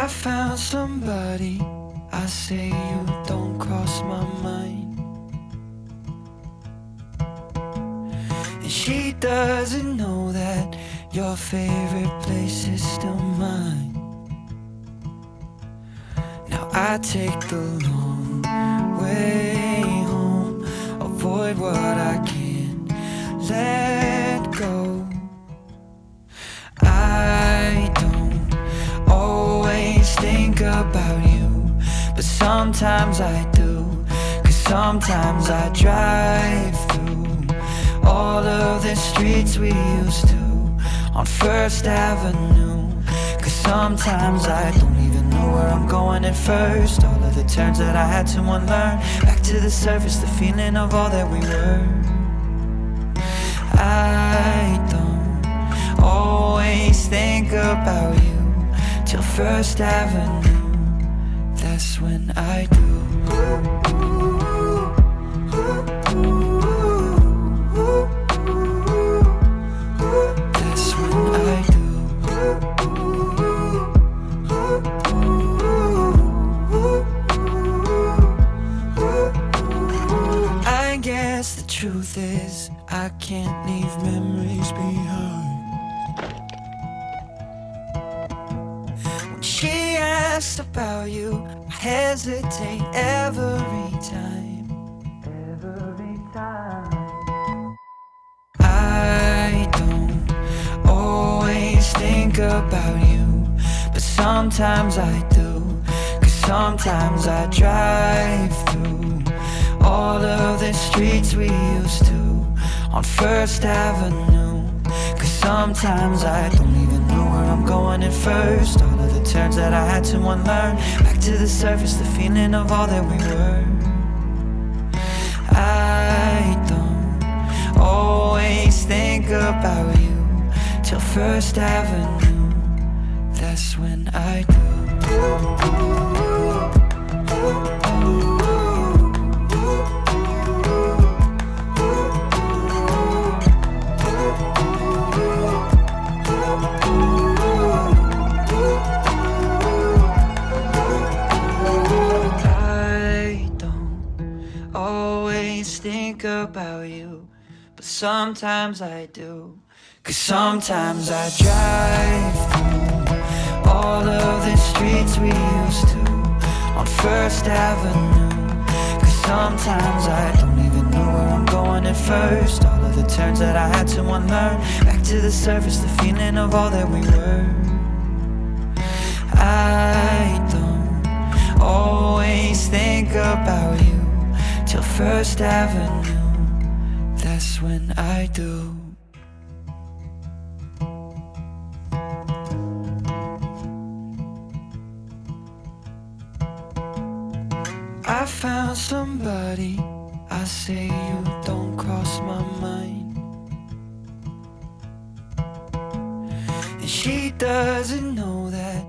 I found somebody, I say you don't cross my mind. And she doesn't know that your favorite place is still mine. Now I take the long way home, avoid what I can't let go. I don't always think about you, but sometimes I do, 'cause sometimes I drive through all of the streets we used to on First Avenue, 'cause sometimes I don't even know where I'm going at first. All of the turns that I had to unlearn, back to the surface, the feeling of all that we were. I don't always think about you till First Avenue, that's when I do. That's when I do. I guess the truth is I can't leave memories behind. When she asks about you, I hesitate every time. Every time. I don't always think about you, but sometimes I do, 'cause sometimes I drive through all of the streets we used to on First Avenue, 'cause sometimes I don't even know where I'm going at first. All of the turns that I had to unlearn, back to the surface, the feeling of all that we were. I don't always think about you till First Avenue, that's when I do. Think about you, but sometimes I do, 'cause sometimes I drive through all of the streets we used to on First Avenue, 'cause sometimes I don't even know where I'm going at first. All of the turns that I had to unlearn, back to the surface, the feeling of all that we were. I don't always think about you till First Avenue, that's when I do. I found somebody, I say you don't cross my mind. And she doesn't know that